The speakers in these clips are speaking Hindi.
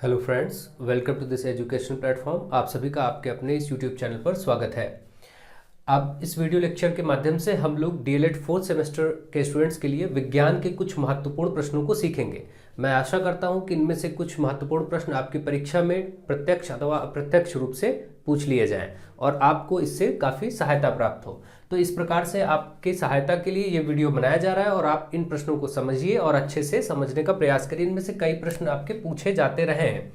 Hello friends, welcome to this education platform. आप सभी का आपके अपने इस यूट्यूब चैनल पर स्वागत है। अब इस वीडियो लेक्चर के माध्यम से हम लोग डीएलएड फोर्थ सेमेस्टर के स्टूडेंट्स के लिए विज्ञान के कुछ महत्वपूर्ण प्रश्नों को सीखेंगे। मैं आशा करता हूं कि इनमें से कुछ महत्वपूर्ण प्रश्न आपकी परीक्षा में प्रत्यक्ष अथवा अप्रत्यक्ष रूप से पूछ लिए जाएं और आपको इससे काफ़ी सहायता प्राप्त हो। तो इस प्रकार से आपकी सहायता के लिए ये वीडियो बनाया जा रहा है और आप इन प्रश्नों को समझिए और अच्छे से समझने का प्रयास करिए। इनमें से कई प्रश्न आपके पूछे जाते रहे हैं,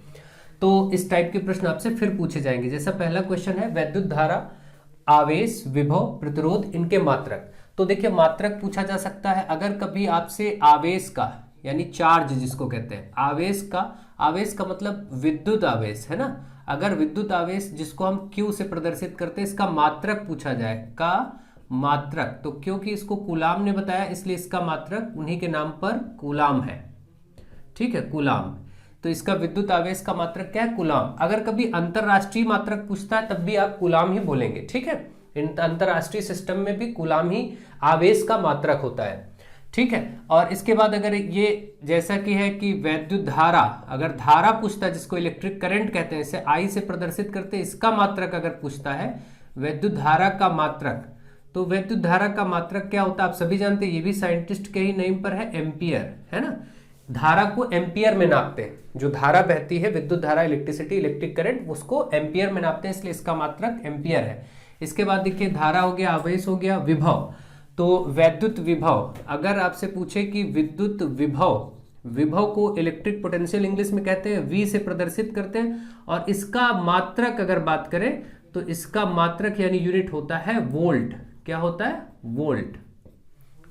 तो इस टाइप के प्रश्न आपसे फिर पूछे जाएंगे। जैसा पहला क्वेश्चन है, वैद्युत धारा, आवेश, विभव, प्रतिरोध, इनके मात्रक। तो देखिए, मात्रक पूछा जा सकता है अगर कभी आपसे आवेश का यानी चार्ज जिसको कहते हैं, आवेश का मतलब विद्युत आवेश है ना। अगर विद्युत आवेश जिसको हम Q से प्रदर्शित करते हैं, इसका मात्रक पूछा जाए, का मात्रक, तो क्योंकि इसको कूलाम ने बताया इसलिए इसका मात्रक उन्हीं के नाम पर कूलाम है। ठीक है, कूलाम। तो इसका विद्युत आवेश का मात्रक क्या है? कूलाम। अगर कभी अंतरराष्ट्रीय मात्रक पूछता है तब भी आप कूलाम ही बोलेंगे। ठीक है, अंतरराष्ट्रीय सिस्टम में भी कूलाम ही आवेश का मात्रक होता है। ठीक है, और इसके बाद अगर ये जैसा कि है कि वैद्युत धारा, अगर धारा पूछता है जिसको इलेक्ट्रिक करंट कहते हैं, इसे I से प्रदर्शित करते हैं, इसका मात्रक अगर पूछता है वैद्युत धारा का मात्रक, तो वैद्युत धारा का मात्रक क्या होता है आप सभी जानते हैं, ये भी साइंटिस्ट के ही नेम पर है, एम्पियर है ना। धारा को एम्पियर में नापते हैं, जो धारा बहती है विद्युत धारा, इलेक्ट्रिसिटी, इलेक्ट्रिक करंट, उसको एम्पियर में नापते हैं, इसलिए इसका मात्रक एम्पियर है। इसके बाद देखिए, धारा हो गया, आवेश हो गया, विभव। तो वैद्युत विभव, अगर आपसे पूछे कि विद्युत विभव को इलेक्ट्रिक पोटेंशियल इंग्लिश में कहते हैं, V से प्रदर्शित करते हैं, और इसका मात्रक अगर बात करें तो इसका मात्रक यानी यूनिट होता है वोल्ट। क्या होता है? वोल्ट।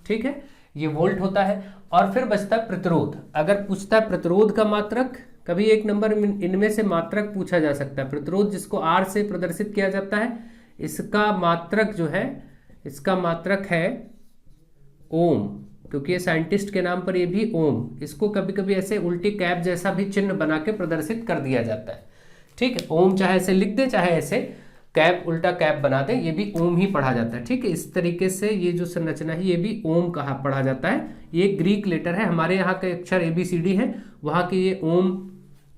ठीक है, ये वोल्ट होता है। और फिर बचता है प्रतिरोध। अगर पूछता है प्रतिरोध का मात्रक, कभी एक नंबर इनमें से मात्रक पूछा जा सकता है। प्रतिरोध जिसको R से प्रदर्शित किया जाता है, इसका मात्रक जो है, इसका मात्रक है ओम, क्योंकि ये साइंटिस्ट के नाम पर ये भी ओम। इसको कभी कभी ऐसे उल्टी कैप जैसा भी चिन्ह बना के प्रदर्शित कर दिया जाता है। ठीक है, ओम चाहे ऐसे लिख दे चाहे ऐसे कैप, उल्टा कैप बना दे, ये भी ओम ही पढ़ा जाता है। ठीक है, इस तरीके से ये जो संरचना है ये भी ओम कहा पढ़ा जाता है। ये ग्रीक लेटर है, हमारे यहाँ के अक्षर ABCD है, वहाँ के ये ओम,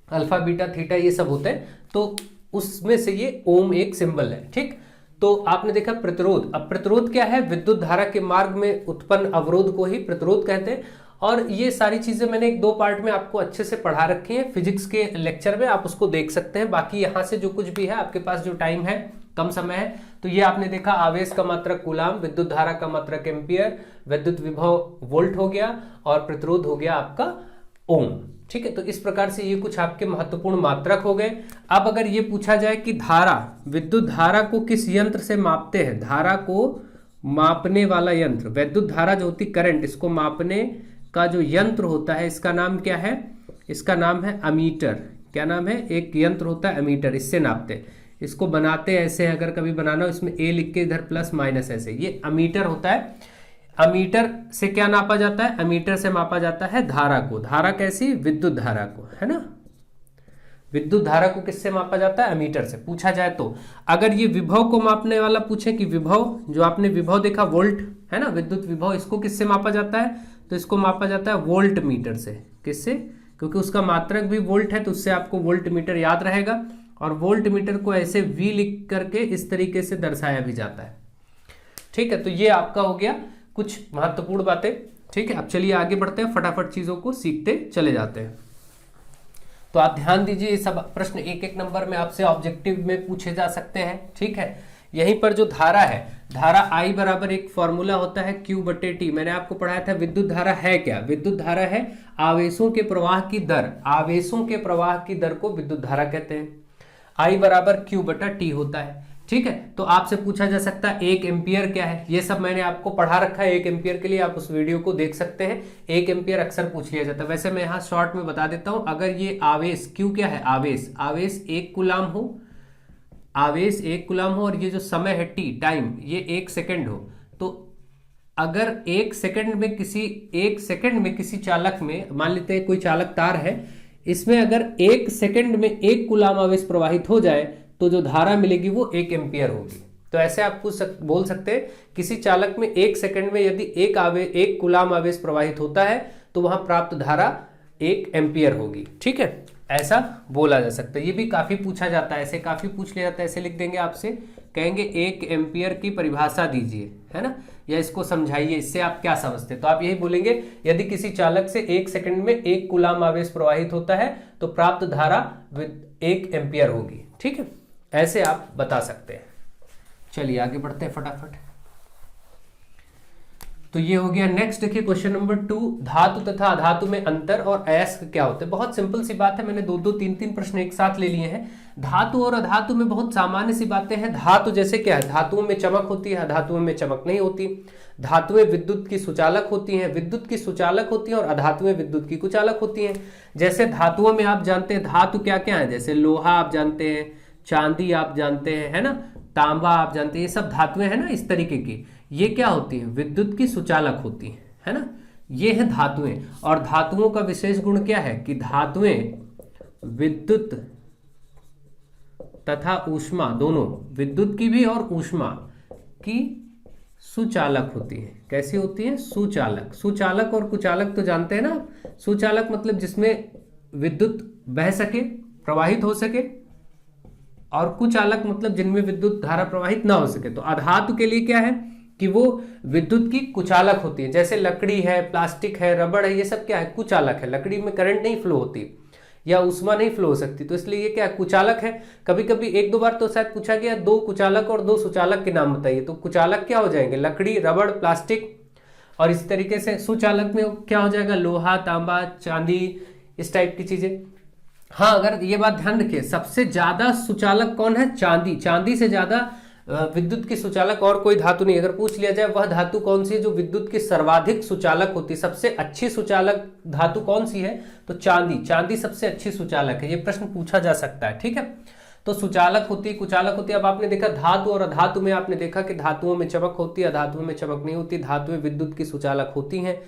अल्फा, बीटा, थीटा ये सब होते हैं, तो उसमें से ये ओम एक सिंबल है। ठीक, तो आपने देखा प्रतिरोध। अब प्रतिरोध क्या है? विद्युत धारा के मार्ग में उत्पन्न अवरोध को ही प्रतिरोध कहते हैं। और ये सारी चीजें मैंने एक दो पार्ट में आपको अच्छे से पढ़ा रखी है फिजिक्स के लेक्चर में, आप उसको देख सकते हैं। बाकी यहाँ से जो कुछ भी है, आपके पास जो टाइम है, कम समय है, तो ये आपने देखा, आवेश का मात्रक कूलाम, विद्युत धारा का मात्रक एम्पियर, विद्युत विभव वोल्ट हो गया, और प्रतिरोध हो गया आपका ओम। ठीक है, तो इस प्रकार से ये कुछ आपके महत्वपूर्ण मात्रक हो गए। अब अगर ये पूछा जाए कि धारा, विद्युत धारा को किस यंत्र से मापते हैं, धारा को मापने वाला यंत्र, विद्युत धारा जो होती करंट, इसको मापने का जो यंत्र होता है, इसका नाम क्या है? इसका नाम है अमीटर। क्या नाम है? एक यंत्र होता है अमीटर, इससे नापते हैं। इसको बनाते ऐसे, अगर कभी बनाना हो, इसमें A लिख के इधर प्लस माइनस ऐसे, ये अमीटर होता है। अमीटर से क्या नापा जाता है? अमीटर से मापा जाता है धारा को। धारा कैसी? विद्युत धारा को, है ना। विद्युत धारा को किससे मापा जाता है? अमीटर से। पूछा जाए तो अगर ये विभव को मापने वाला पूछे कि विभव, जो आपने विभव देखा वोल्ट है ना, विद्युत विभव, इसको किससे मापा जाता है? तो इसको मापा जाता है वोल्ट मीटर से। किससे? क्योंकि उसका मात्रक भी वोल्ट है, तो उससे आपको वोल्ट मीटर याद रहेगा। और वोल्ट मीटर को ऐसे V लिख करके इस तरीके से दर्शाया भी जाता है। ठीक है, तो ये आपका हो गया कुछ महत्वपूर्ण बातें। ठीक है, अब चलिए आगे बढ़ते हैं, फटाफट चीजों को सीखते चले जाते हैं। तो आप ध्यान दीजिए, सब प्रश्न एक एक नंबर में आपसे ऑब्जेक्टिव में पूछे जा सकते हैं। ठीक है, यहीं पर जो धारा है, धारा I बराबर एक फॉर्मूला होता है Q/T। मैंने आपको पढ़ाया था विद्युत धारा है क्या? विद्युत धारा है आवेशों के प्रवाह की दर। आवेशों के प्रवाह की दर को विद्युत धारा कहते हैं। I बराबर Q/T होता है। ठीक है, तो आपसे पूछा जा सकता है 1 एम्पियर क्या है? ये सब मैंने आपको पढ़ा रखा है 1 एम्पियर के लिए, आप उस वीडियो को देख सकते हैं। 1 एम्पियर अक्सर पूछ लिया जाता है। वैसे मैं यहाँ शॉर्ट में बता देता हूं, अगर ये आवेश Q क्या है? आवेश 1 कूलाम हो, आवेश 1 कूलाम हो, और ये जो समय है T, टाइम, ये 1 सेकेंड हो, तो अगर 1 सेकेंड में किसी चालक में, मान लेते हैं कोई चालक तार है, इसमें अगर 1 सेकेंड में 1 कूलाम आवेश प्रवाहित हो जाए तो जो धारा मिलेगी वो 1 एम्पियर होगी। तो ऐसे आप बोल सकते हैं, किसी चालक में 1 सेकेंड में यदि 1 कूलाम आवेश प्रवाहित होता है तो वहां प्राप्त धारा 1 एम्पियर होगी। ठीक है, ऐसा बोला जा सकता है। ये भी काफी पूछा जाता है, ऐसे काफी पूछ लिया जाता है। ऐसे लिख देंगे आपसे, कहेंगे 1 एम्पियर की परिभाषा दीजिए, है ना, या इसको समझाइए, इससे आप क्या समझते हैं। तो आप यही बोलेंगे, यदि किसी चालक से 1 सेकंड में 1 कूलाम आवेश प्रवाहित होता है तो प्राप्त धारा 1 एम्पियर होगी। ठीक है, ऐसे आप बता सकते हैं। चलिए आगे बढ़ते हैं फटाफट। तो ये हो गया। नेक्स्ट देखिए क्वेश्चन नंबर 2, धातु तथा अधातु में अंतर और अयस्क क्या होते हैं। बहुत सिंपल सी बात है, मैंने 2-2, 3-3 प्रश्न एक साथ ले लिए हैं। धातु और अधातु में बहुत सामान्य सी बातें हैं। धातु जैसे क्या है, धातुओं में चमक होती है, अधातुओं में चमक नहीं होती। धातुएं विद्युत की सुचालक होती हैं, विद्युत की सुचालक होती हैं, और अधातुएं विद्युत की कुचालक होती हैं। जैसे धातुओं में आप जानते हैं धातु क्या क्या है, जैसे लोहा आप जानते हैं, चांदी आप जानते हैं, है ना, तांबा आप जानते हैं, ये सब धातुएं हैं ना इस तरीके की। ये क्या होती है, विद्युत की सुचालक होती है ना। ये है धातुएं। और धातुओं का विशेष गुण क्या है कि धातुएं विद्युत तथा ऊष्मा दोनों, विद्युत की भी और ऊष्मा की सुचालक होती है। कैसी होती है, सुचालक। सुचालक और कुचालक तो जानते हैं ना। सुचालक मतलब जिसमें विद्युत बह सके, प्रवाहित हो सके, और कुचालक मतलब जिनमें विद्युत धारा प्रवाहित ना हो सके। तो अधातु के लिए क्या है कि वो विद्युत की कुचालक होती है। जैसे लकड़ी है, प्लास्टिक है, रबड़ है, ये सब क्या है, कुचालक है। लकड़ी में करंट नहीं फ्लो होती या ऊष्मा नहीं फ्लो हो सकती, तो इसलिए ये क्या है, कुचालक है। कभी कभी 1-2 बार तो शायद पूछा गया 2 कुचालक और 2 सुचालक के नाम बताइए, तो कुचालक क्या हो जाएंगे, लकड़ी, रबड़, प्लास्टिक। और इस तरीके से सुचालक में क्या हो जाएगा, लोहा, तांबा, चांदी, इस टाइप की चीजें। हाँ, अगर ये बात ध्यान रखिए, सबसे ज्यादा सुचालक कौन है, चांदी। चांदी से ज्यादा विद्युत की सुचालक और कोई धातु नहीं। अगर पूछ लिया जाए वह धातु कौन सी है जो विद्युत की सर्वाधिक सुचालक होती है, सबसे अच्छी सुचालक धातु कौन सी है, तो चांदी। चांदी सबसे अच्छी सुचालक है, ये प्रश्न पूछा जा सकता है। ठीक है, तो सुचालक होती है, कुचालक होती है। अब आपने देखा धातु और अधातु में, आपने देखा कि धातुओं में चमक होती है, अधातुओं में चमक नहीं होती। धातुएं विद्युत की सुचालक होती हैं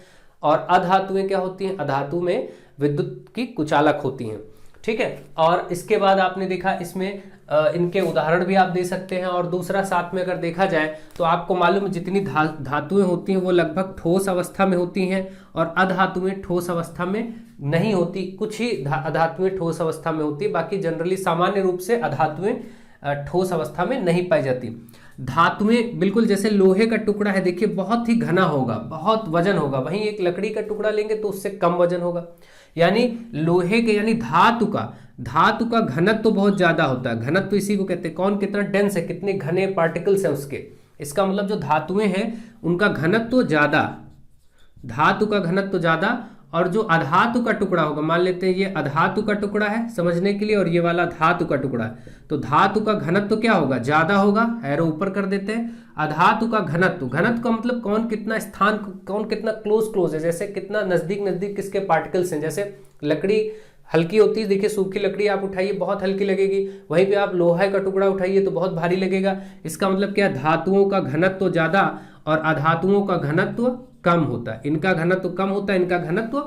और अधातुएं क्या होती हैं, अधातु में विद्युत की कुचालक होती हैं। ठीक है, और इसके बाद आपने देखा इसमें इनके उदाहरण भी आप दे सकते हैं। और दूसरा साथ में अगर देखा जाए तो आपको मालूम है जितनी धातुएं होती हैं वो लगभग ठोस अवस्था में होती हैं और अधातुएं ठोस अवस्था में नहीं होती। कुछ ही अधातुएं ठोस अवस्था में होती है, बाकी जनरली सामान्य रूप से अधातुएं ठोस अवस्था में नहीं पाई जाती। धातुएं बिल्कुल जैसे लोहे का टुकड़ा है, देखिए बहुत ही घना होगा, बहुत वजन होगा। वहीं एक लकड़ी का टुकड़ा लेंगे तो उससे कम वजन होगा। यानी लोहे के, यानी धातु का घनत्व तो बहुत ज्यादा होता है। घनत्व तो इसी को कहते हैं, कौन कितना डेंस है, कितने घने पार्टिकल्स हैं उसके। इसका मतलब जो धातुएं हैं उनका घनत्व तो ज्यादा, धातु का घनत्व तो ज्यादा। और जो अधातु का टुकड़ा होगा, मान लेते हैं ये अधातु का टुकड़ा है समझने के लिए, और ये वाला धातु का टुकड़ा है, तो धातु का घनत्व तो क्या होगा, ज्यादा होगा। एरो ऊपर कर देते हैं। अधातु का घनत्व, घनत्व का मतलब कौन कितना स्थान, कौन कितना क्लोज है, जैसे कितना नजदीक किसके पार्टिकल्स हैं। जैसे लकड़ी हल्की होती है, देखिए सूखी लकड़ी आप उठाइए बहुत हल्की लगेगी, वहीं पे आप लोहे का टुकड़ा उठाइए तो बहुत भारी लगेगा। इसका मतलब क्या, धातुओं का घनत्व ज्यादा और अधातुओं का घनत्व कम होता है। इनका घनत्व कम होता है, इनका घनत्व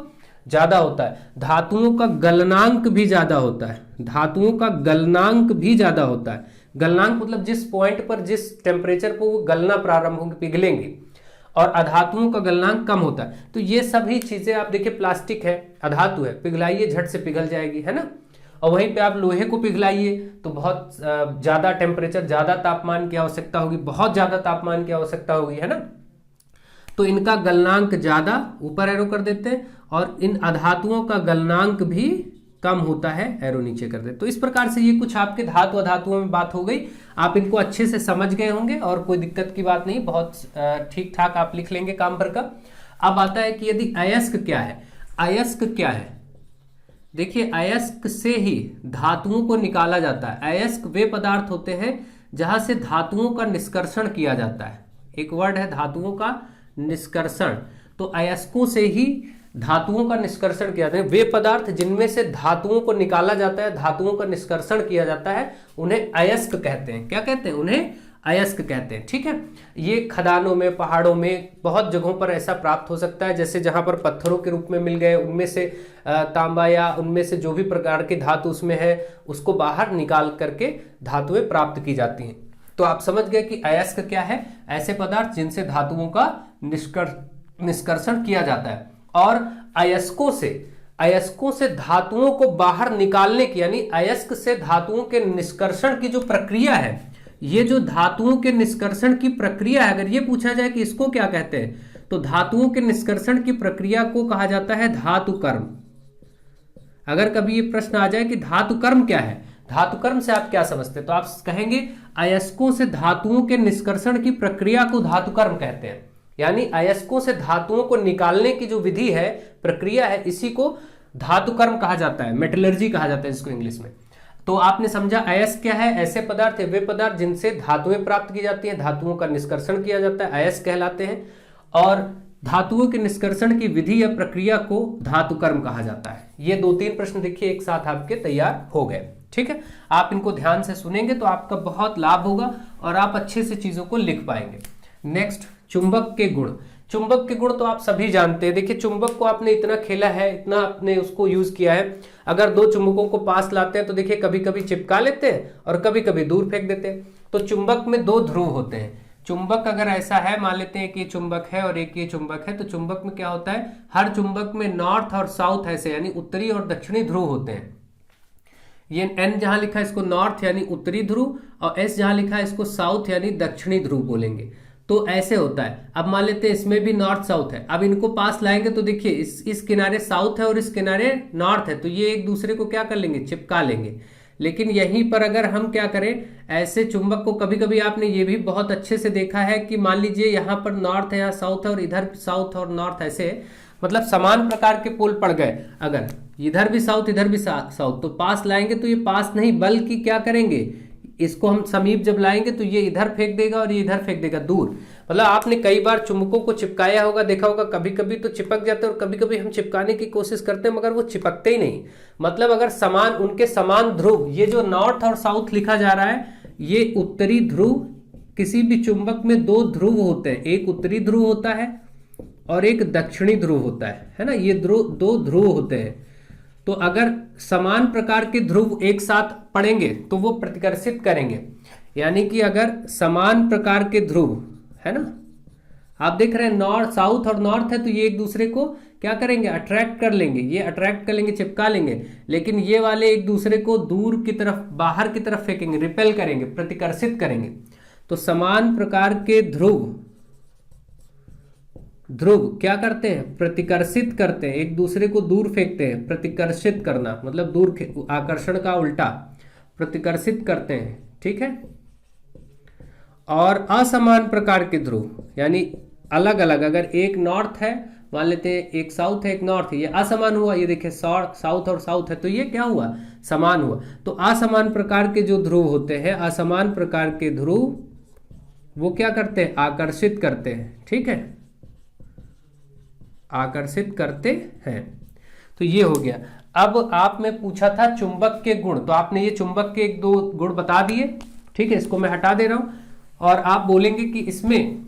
ज्यादा होता है। धातुओं का गलनांक भी ज्यादा होता है, धातुओं का गलनांक भी ज्यादा होता है। गलनांक मतलब जिस पॉइंट पर, जिस टेम्परेचर पर वो गलना प्रारंभ होंगे, पिघलेंगी, और अधातुओं का गलनांक कम होता है। तो ये सभी चीजें आप देखिए, प्लास्टिक है, अधातु है, पिघलाइए झट से पिघल जाएगी, है ना। और वहीं पे आप लोहे को पिघलाइए तो बहुत ज्यादा टेम्परेचर, ज्यादा तापमान की आवश्यकता होगी, बहुत ज्यादा तापमान की आवश्यकता होगी, है ना। तो इनका गलनांक ज्यादा, ऊपर एरो कर देते हैं, और इन अधातुओं का गलनांक भी कम होता है, एरो नीचे कर दे। तो इस प्रकार से ये कुछ आपके धातु अधातुओं में बात हो गई। आप इनको अच्छे से समझ गए होंगे और कोई दिक्कत की बात नहीं, बहुत ठीक ठाक आप लिख लेंगे काम भर का। अब आता है कि यदि अयस्क क्या है। अयस्क क्या है, देखिए अयस्क से ही धातुओं को निकाला जाता है। अयस्क वे पदार्थ होते हैं जहां से धातुओं का निष्कर्षण किया जाता है। एक वर्ड है धातुओं का निष्कर्षण, तो अयस्कों से ही धातुओं का निष्कर्षण किया जाता है। वे पदार्थ जिनमें से धातुओं को निकाला जाता है, धातुओं का निष्कर्षण किया जाता है, उन्हें अयस्क कहते हैं। क्या कहते हैं, उन्हें अयस्क कहते हैं। ठीक है, ये खदानों में, पहाड़ों में, बहुत जगहों पर ऐसा प्राप्त हो सकता है। जैसे जहां पर पत्थरों के रूप में मिल गए, उनमें से तांबा या उनमें से जो भी प्रकार के धातु उसमें है, उसको बाहर निकाल करके धातुएं प्राप्त की जाती हैं। तो आप समझ गए कि अयस्क क्या है, ऐसे पदार्थ जिनसे धातुओं का निष्कर्षण किया जाता है। और अयस्कों से अयस्कों से धातुओं को बाहर निकालने की, यानी अयस्क से धातुओं के निष्कर्षण की जो प्रक्रिया है, ये जो धातुओं के निष्कर्षण की प्रक्रिया है, अगर ये पूछा जाए कि इसको क्या कहते हैं, तो धातुओं के निष्कर्षण की प्रक्रिया को कहा जाता है धातु कर्म। अगर कभी ये प्रश्न आ जाए कि धातु कर्म क्या है, धातु कर्म से आप क्या समझते हैं, तो आप कहेंगे अयस्कों से धातुओं के निष्कर्षण की प्रक्रिया को धातु कर्म कहते हैं। यानी अयस्कों से धातुओं को निकालने की जो विधि है, प्रक्रिया है, इसी को धातु कर्म कहा जाता है, मेटलर्जी कहा जाता है इसको इंग्लिश में। तो आपने समझा अयस्क क्या है, ऐसे पदार्थ है वे पदार्थ जिनसे धातुएं प्राप्त की जाती हैं, धातुओं का निष्कर्षण किया जाता है, अयस्क कहलाते हैं। और धातुओं के निष्कर्षण की विधि या प्रक्रिया को धातु कर्म कहा जाता है। ये 2-3 प्रश्न देखिए एक साथ आपके तैयार हो गए। ठीक है, आप इनको ध्यान से सुनेंगे तो आपका बहुत लाभ होगा और आप अच्छे से चीजों को लिख पाएंगे। नेक्स्ट, चुंबक के गुण। चुंबक के गुण तो आप सभी जानते हैं। देखिए, चुंबक को आपने इतना खेला है, इतना आपने उसको यूज किया है। अगर 2 चुंबकों को पास लाते हैं तो देखिए कभी कभी चिपका लेते हैं और कभी कभी दूर फेंक देते हैं। तो चुंबक में 2 ध्रुव होते हैं। चुंबक अगर ऐसा है, मान लेते हैं कि ये चुंबक है और एक ये चुंबक है, तो चुंबक में क्या होता है, हर चुंबक में नॉर्थ और साउथ ऐसे, यानी उत्तरी और दक्षिणी ध्रुव होते हैं। ये N जहां लिखा है इसको नॉर्थ यानी उत्तरी ध्रुव, और S जहां लिखा है इसको साउथ यानी दक्षिणी ध्रुव बोलेंगे। तो ऐसे होता है। अब मान लेते हैं इसमें भी नॉर्थ साउथ है। अब इनको पास लाएंगे तो देखिए इस किनारे साउथ है और इस किनारे नॉर्थ है, तो ये एक दूसरे को क्या कर लेंगे, चिपका लेंगे। लेकिन यहीं पर अगर हम क्या करें, ऐसे चुंबक को, कभी कभी आपने ये भी बहुत अच्छे से देखा है कि मान लीजिए यहाँ पर नॉर्थ है, यहाँ साउथ है और इधर साउथ और नॉर्थ ऐसे, मतलब समान प्रकार के पोल पड़ गए। अगर इधर भी साउथ इधर भी साउथ, तो पास लाएंगे तो ये पास नहीं बल्कि क्या करेंगे, इसको हम समीप जब लाएंगे तो ये इधर फेंक देगा और ये इधर फेंक देगा दूर। मतलब आपने कई बार चुंबकों को चिपकाया होगा, देखा होगा, कभी कभी तो चिपक जाते हैं और कभी कभी हम चिपकाने की कोशिश करते हैं मगर वो चिपकते ही नहीं। मतलब अगर समान, उनके समान ध्रुव, ये जो नॉर्थ और साउथ लिखा जा रहा है, ये उत्तरी ध्रुव, किसी भी चुंबक में 2 ध्रुव होते हैं, एक उत्तरी ध्रुव होता है और एक दक्षिणी ध्रुव होता है ना, ये 2 ध्रुव होते हैं। तो अगर समान प्रकार के ध्रुव एक साथ पड़ेंगे तो वो प्रतिकर्षित करेंगे। यानी कि अगर समान प्रकार के ध्रुव है ना, आप देख रहे हैं नॉर्थ, साउथ और नॉर्थ है, तो ये एक दूसरे को क्या करेंगे, अट्रैक्ट कर लेंगे, ये अट्रैक्ट कर लेंगे, चिपका लेंगे। लेकिन ये वाले एक दूसरे को दूर की तरफ, बाहर की तरफ फेंकेंगे, रिपेल करेंगे, प्रतिकर्षित करेंगे। तो समान प्रकार के ध्रुव क्या करते हैं, प्रतिकर्षित करते हैं, एक दूसरे को दूर फेंकते हैं। प्रतिकर्षित करना मतलब दूर, आकर्षण का उल्टा, प्रतिकर्षित करते हैं। ठीक है। और असमान प्रकार के ध्रुव यानी अलग अलग, अगर एक नॉर्थ है, मान लेते हैं एक साउथ है एक नॉर्थ है, ये असमान हुआ, ये देखिए साउथ और साउथ है, तो ये क्या हुआ, समान हुआ। तो असमान प्रकार के जो ध्रुव होते हैं, असमान प्रकार के ध्रुव वो क्या करते हैं, आकर्षित करते हैं। ठीक है, आकर्षित करते हैं। तो ये हो गया। अब आप में पूछा था चुंबक के गुण, तो आपने ये चुंबक के 1-2 गुण बता दिए। ठीक है, इसको मैं हटा दे रहा हूं और आप बोलेंगे कि इसमें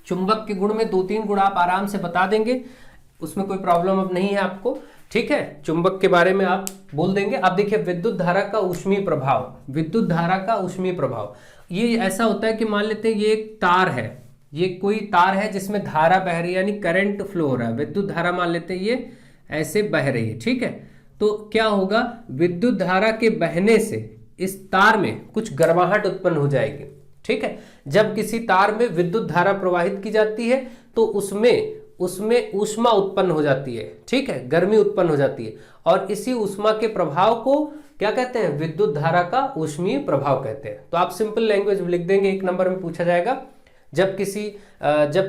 चुंबक के गुण में 2-3 गुण आप आराम से बता देंगे, उसमें कोई प्रॉब्लम अब नहीं है आपको। ठीक है, चुंबक के बारे में आप बोल देंगे। अब देखिए विद्युत धारा का ऊष्मीय प्रभाव, विद्युत धारा का ऊष्मीय प्रभाव, ये ऐसा होता है कि मान लेते हैं ये एक तार है, ये कोई तार है जिसमें धारा बह रही है, यानी करंट फ्लो हो रहा है, विद्युत धारा मान लेते हैं ये ऐसे बह रही है। ठीक है, तो क्या होगा, विद्युत धारा के बहने से इस तार में कुछ गर्माहट उत्पन्न हो जाएगी। ठीक है, जब किसी तार में विद्युत धारा प्रवाहित की जाती है तो उसमें ऊष्मा उत्पन्न हो जाती है। ठीक है, गर्मी उत्पन्न हो जाती है और इसी ऊष्मा के प्रभाव को क्या कहते हैं, विद्युत धारा का ऊष्मीय प्रभाव कहते हैं। तो आप सिंपल लैंग्वेज में लिख देंगे, 1 नंबर में पूछा जाएगा, जब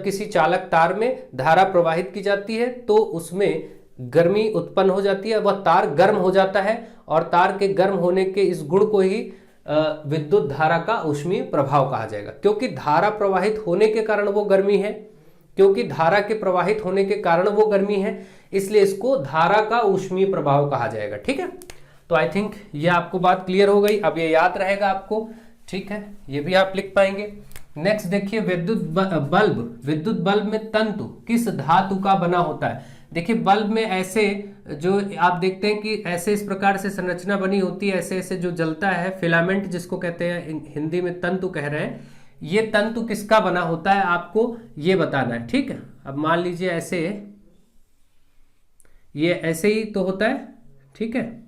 किसी चालक तार में धारा प्रवाहित की जाती है तो उसमें गर्मी उत्पन्न हो जाती है, वह तार गर्म हो जाता है और तार के गर्म होने के इस गुण को ही विद्युत धारा का ऊष्मीय प्रभाव कहा जाएगा। क्योंकि धारा प्रवाहित होने के कारण वो गर्मी है, क्योंकि धारा के प्रवाहित होने के कारण वो गर्मी है, इसलिए इसको धारा का ऊष्मीय प्रभाव कहा जाएगा। ठीक है, तो आई थिंक ये आपको बात क्लियर हो गई, अब ये याद रहेगा आपको। ठीक है, ये भी आप लिख पाएंगे। नेक्स्ट देखिए विद्युत बल्ब में तंतु किस धातु का बना होता है। देखिए बल्ब में ऐसे जो आप देखते हैं कि ऐसे इस प्रकार से संरचना बनी होती है, ऐसे ऐसे जो जलता है, फिलामेंट जिसको कहते हैं, हिंदी में तंतु कह रहे हैं, ये तंतु किसका बना होता है आपको ये बताना है। ठीक है, अब मान लीजिए ऐसे ये ऐसे ही तो होता है, ठीक है,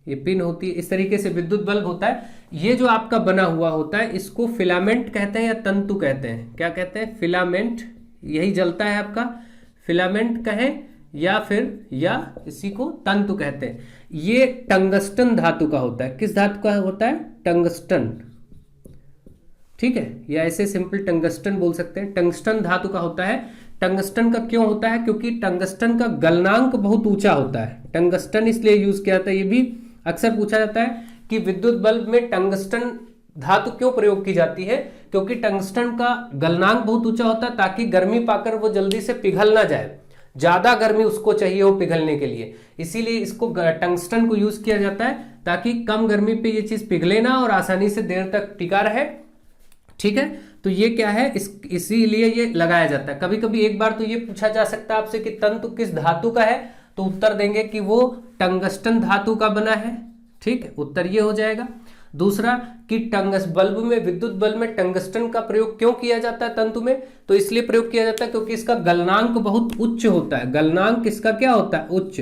ये पिन होती है, इस तरीके से विद्युत बल्ब होता है। ये जो आपका बना हुआ होता है इसको फिलामेंट कहते हैं या तंतु कहते हैं, क्या कहते हैं, फिलामेंट, यही जलता है आपका, फिलामेंट कहें या फिर या इसी को तंतु कहते हैं। ये टंगस्टन धातु का होता है, किस धातु का होता है, टंगस्टन, ठीक है, या ऐसे सिंपल टंगस्टन बोल सकते हैं, टंगस्टन धातु का होता है। टंगस्टन का क्यों होता है, क्योंकि टंगस्टन का गलनांक बहुत ऊंचा होता है, टंगस्टन इसलिए यूज किया जाता है। ये भी अक्सर पूछा जाता है कि विद्युत बल्ब में टंगस्टन धातु क्यों प्रयोग की जाती है, क्योंकि टंगस्टन का गलनांक बहुत ऊंचा होता है ताकि गर्मी पाकर वो जल्दी से पिघल ना जाए, ज्यादा गर्मी उसको चाहिए हो पिघलने के लिए, इसीलिए इसको टंगस्टन को यूज किया जाता है ताकि कम गर्मी पे ये चीज पिघले ना और आसानी से देर तक टिका रहे, ठीक है। तो ये क्या है, इसीलिए ये लगाया जाता है। कभी कभी एक बार तो ये पूछा जा सकता है आपसे कि तंतु किस धातु का है, तो उत्तर देंगे कि वो टंगस्टन धातु का बना है, ठीक है, उत्तर ये हो जाएगा। दूसरा कि बल्ब में, विद्युत बल्ब में टंगस्टन का प्रयोग क्यों किया जाता है तंतु में, तो इसलिए प्रयोग किया जाता है क्योंकि इसका गलनांक बहुत उच्च होता है। गलनांक इसका क्या होता है, उच्च,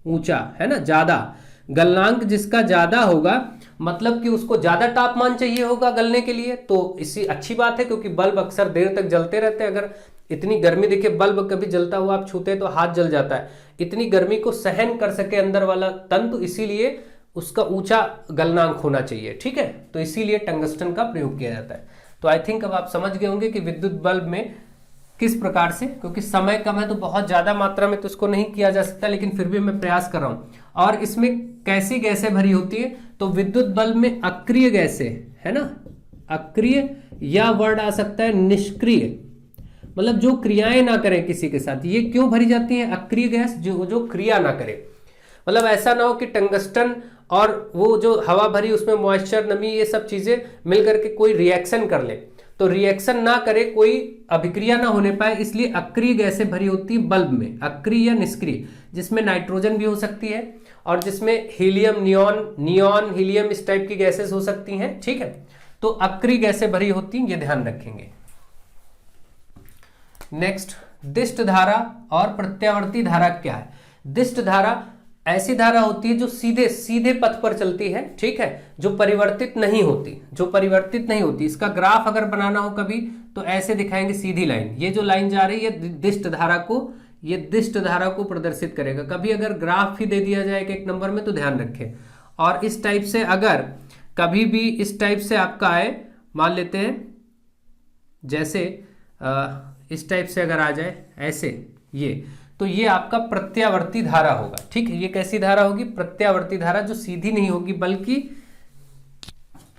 ऊंचा, है ना, ज्यादा। गलनांक जिसका ज्यादा होगा मतलब कि उसको ज्यादा तापमान चाहिए होगा गलने के लिए, तो इसी अच्छी बात है क्योंकि बल्ब अक्सर देर तक जलते रहते हैं। अगर इतनी गर्मी, देखिए बल्ब कभी जलता हुआ आप छूते तो हाथ जल जाता है, इतनी गर्मी को सहन कर सके अंदर वाला तंतु, इसीलिए उसका ऊंचा गलनांक होना चाहिए, ठीक है, तो इसीलिए टंगस्टन का प्रयोग किया जाता है। तो आई थिंक अब आप समझ गए होंगे कि विद्युत बल्ब में किस प्रकार से, क्योंकि समय कम है तो बहुत ज्यादा मात्रा में तो इसको नहीं किया जा सकता, लेकिन फिर भी मैं प्रयास कर रहा हूं। और इसमें कैसी गैसें भरी होती है, तो विद्युत बल्ब में अक्रिय गैसें, है ना, अक्रिय, या वर्ड आ सकता है निष्क्रिय, मतलब जो क्रियाएं ना करें किसी के साथ। ये क्यों भरी जाती है अक्रिय गैस, जो क्रिया ना करे, मतलब ऐसा ना हो कि टंगस्टन और वो जो हवा भरी उसमें मॉइस्चर, नमी, ये सब चीजें मिलकर के कोई रिएक्शन कर ले, तो रिएक्शन ना करे, कोई अभिक्रिया ना होने पाए, इसलिए अक्रिय गैसें भरी होती है बल्ब में, अक्रिय या निष्क्रिय, जिसमें नाइट्रोजन भी हो सकती है और जिसमें हीलियम, नियॉन, हीलियम, इस टाइप की गैसेस हो सकती हैं, ठीक है। तो अक्रिय गैसें भरी होती हैं, ये ध्यान रखेंगे। नेक्स्ट, दिष्ट धारा और प्रत्यावर्ती धारा क्या है। दिष्ट धारा ऐसी धारा होती है जो सीधे सीधे पथ पर चलती है, ठीक है, जो परिवर्तित नहीं होती, जो परिवर्तित नहीं होती। इसका ग्राफ अगर बनाना हो कभी तो ऐसे दिखाएंगे, सीधी लाइन, ये जो लाइन जा रही है दिष्ट धारा को, ये दिष्ट धारा को प्रदर्शित करेगा। कभी अगर ग्राफ ही दे दिया जाएगा एक नंबर में तो ध्यान रखें। और इस टाइप से अगर कभी भी इस टाइप से आपका आए, मान लेते हैं जैसे इस टाइप से अगर आ जाए ऐसे, ये, तो ये आपका प्रत्यावर्ती धारा होगा, ठीक है। ये कैसी धारा होगी, प्रत्यावर्ती धारा, जो सीधी नहीं होगी बल्कि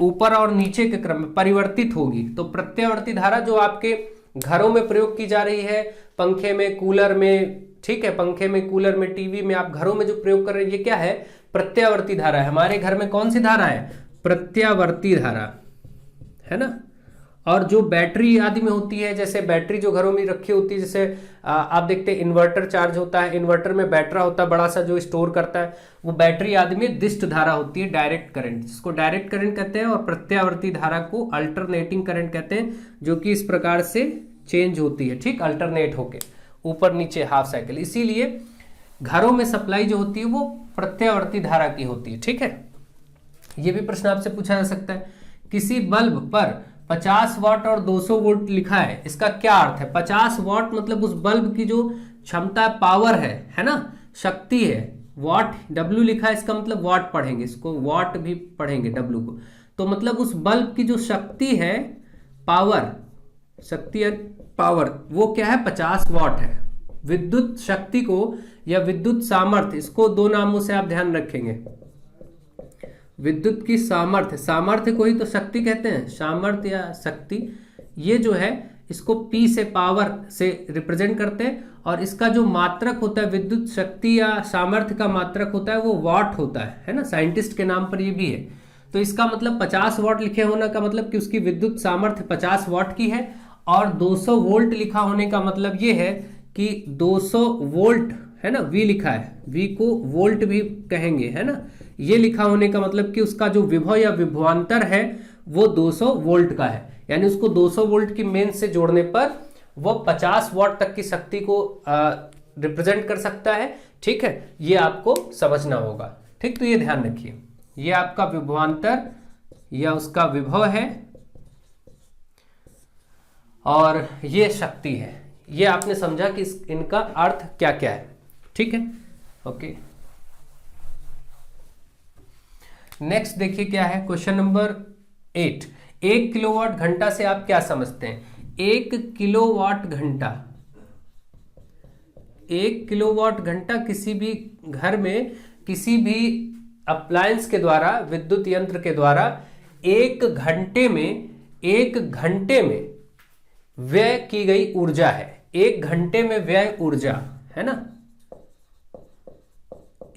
ऊपर और नीचे के क्रम में परिवर्तित होगी। तो प्रत्यावर्ती धारा जो आपके घरों में प्रयोग की जा रही है, पंखे में, कूलर में, ठीक है, पंखे में, कूलर में, टीवी में, आप घरों में जो प्रयोग कर रहे हैं, ये क्या है, प्रत्यावर्ती धारा है। हमारे घर में कौन सी धारा है, प्रत्यावर्ती धारा, है ना। और जो बैटरी आदि में होती है, जैसे बैटरी जो घरों में रखी होती है, जैसे आप देखते हैं इन्वर्टर चार्ज होता है, इन्वर्टर में बैटरा होता है बड़ा सा जो स्टोर करता है, वो बैटरी आदि में दिष्ट धारा होती है, डायरेक्ट करंट, जिसको डायरेक्ट करंट कहते हैं, और प्रत्यावर्ती धारा को अल्टरनेटिंग करंट कहते हैं, जो कि इस प्रकार से चेंज होती है, ठीक, अल्टरनेट होके ऊपर नीचे हाफ साइकिल। इसीलिए घरों में सप्लाई जो होती है वो प्रत्यावर्ती धारा की होती है, ठीक है। ये भी प्रश्न आपसे पूछा जा सकता है, किसी बल्ब पर 50 वाट और 200 वोल्ट लिखा है, इसका क्या अर्थ है। 50 वाट मतलब उस बल्ब की जो क्षमता, पावर है ना, शक्ति है। वाट, डब्ल्यू लिखा है, इसका मतलब वाट पढ़ेंगे, इसको वाट भी पढ़ेंगे डब्ल्यू को, तो मतलब उस बल्ब की जो शक्ति है, पावर, शक्ति पावर, वो क्या है, 50 वाट है। विद्युत शक्ति को या विद्युत सामर्थ्य, इसको दो नामों से आप ध्यान रखेंगे। विद्युत की सामर्थ्य, सामर्थ्य को ही तो शक्ति कहते हैं, सामर्थ्य या शक्ति, ये जो है इसको P से, पावर से रिप्रेजेंट करते हैं, और इसका जो मात्रक होता है, विद्युत शक्ति या सामर्थ्य का मात्रक होता है, वो वाट होता है ना, साइंटिस्ट के नाम पर ये भी है। तो इसका मतलब 50 वाट लिखे होने का मतलब कि उसकी विद्युत सामर्थ्य 50 वाट की है, और 200 वोल्ट लिखा होने का मतलब ये है कि 200 वोल्ट, है ना, V लिखा है, V को वोल्ट भी कहेंगे, है ना, ये लिखा होने का मतलब कि उसका जो विभव या विभवांतर है वो 200 वोल्ट का है, यानी उसको 200 वोल्ट की मेन से जोड़ने पर वो 50 वाट तक की शक्ति को रिप्रेजेंट कर सकता है। ठीक है, ये आपको समझना होगा। ठीक, तो ये ध्यान रखिए, ये आपका विभवांतर या उसका विभव है और ये शक्ति है। ये आपने समझा कि इनका अर्थ क्या क्या है। ठीक है, ओके। नेक्स्ट देखिए क्या है, क्वेश्चन नंबर 8। 1 किलोवाट घंटा से आप क्या समझते हैं? 1 किलोवाट घंटा, 1 किलोवाट घंटा किसी भी घर में किसी भी अप्लायंस के द्वारा, विद्युत यंत्र के द्वारा एक घंटे में व्यय की गई ऊर्जा है। 1 घंटे में व्यय ऊर्जा है ना,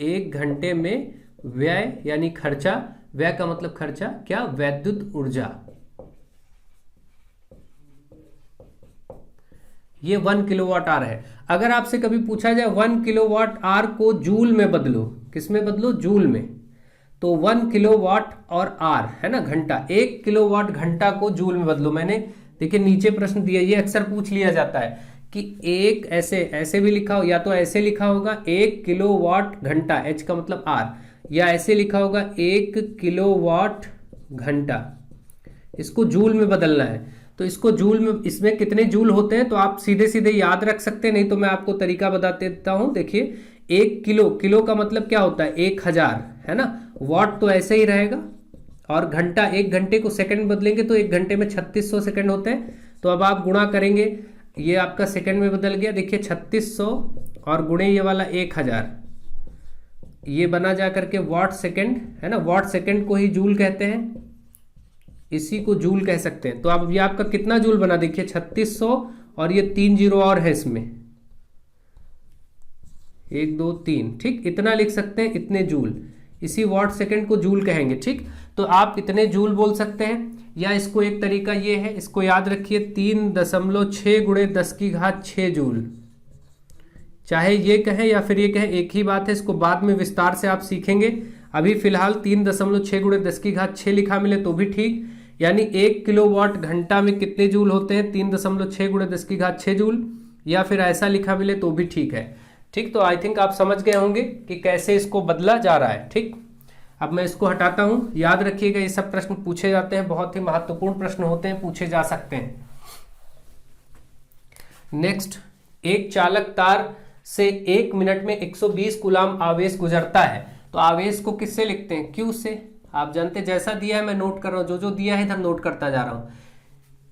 1 घंटे में व्यय यानी खर्चा, व्यय का मतलब खर्चा, क्या? वैद्युत ऊर्जा। ये 1 किलोवाट आवर है। अगर आपसे कभी पूछा जाए 1 किलोवाट आवर को जूल में बदलो, किस में बदलो? जूल में, तो 1 किलोवाट और आवर है ना घंटा, 1 किलोवाट घंटा को जूल में बदलो। मैंने देखिए नीचे प्रश्न दिया, ये अक्सर पूछ लिया जाता है कि एक ऐसे भी लिखा हो, या तो ऐसे लिखा होगा 1 किलोवाट घंटा, एच का मतलब आर, या ऐसे लिखा होगा 1 किलोवाट घंटा। इसको जूल में बदलना है, तो इसको जूल में, इसमें कितने जूल होते हैं तो आप सीधे सीधे याद रख सकते हैं, नहीं तो मैं आपको तरीका बता देता हूं। देखिए 1 किलो का मतलब क्या होता है? 1000 है ना, वाट तो ऐसे ही रहेगा, और घंटा, 1 घंटे को सेकंड बदलेंगे तो 1 घंटे में 3600 सेकंड होते हैं। तो अब आप गुणा करेंगे, ये आपका सेकंड में बदल गया, देखिए 3600 और गुणे ये वाला 1000, ये बना जा करके वाट सेकंड है ना, वाट सेकंड को ही जूल कहते हैं, इसी को जूल कह सकते हैं। तो अब ये आपका कितना जूल बना? देखिए 3600 और ये 3 जीरो और है इसमें, 1 2 3, ठीक, इतना लिख सकते हैं, इतने जूल, इसी वाट सेकंड को जूल कहेंगे। ठीक, तो आप इतने जूल बोल सकते हैं, या इसको एक तरीका ये है, इसको याद रखिए 3.6 गुणे 10 की घात 6 जूल, चाहे ये कहें या फिर ये कहें एक ही बात है, इसको बाद में विस्तार से आप सीखेंगे। अभी फिलहाल 3.6 गुणे 10 की घात 6 लिखा मिले तो भी ठीक, यानी 1 किलोवाट घंटा में कितने जूल होते हैं? 3.6 गुणे 10 की घात 6 जूल, या फिर ऐसा लिखा मिले तो भी ठीक है। ठीक, तो आई थिंक आप समझ गए होंगे कि कैसे इसको बदला जा रहा है। ठीक, अब मैं इसको हटाता हूं। याद रखिएगा ये सब प्रश्न पूछे जाते हैं, बहुत ही महत्वपूर्ण प्रश्न होते हैं, पूछे जा सकते हैं। नेक्स्ट, एक चालक तार से 1 मिनट में 120 कूलाम आवेश गुजरता है, तो आवेश को किससे लिखते हैं? क्यू से। आप जानते हैं, जैसा दिया है मैं नोट कर रहा हूं, जो दिया है इधर नोट करता जा रहा हूं।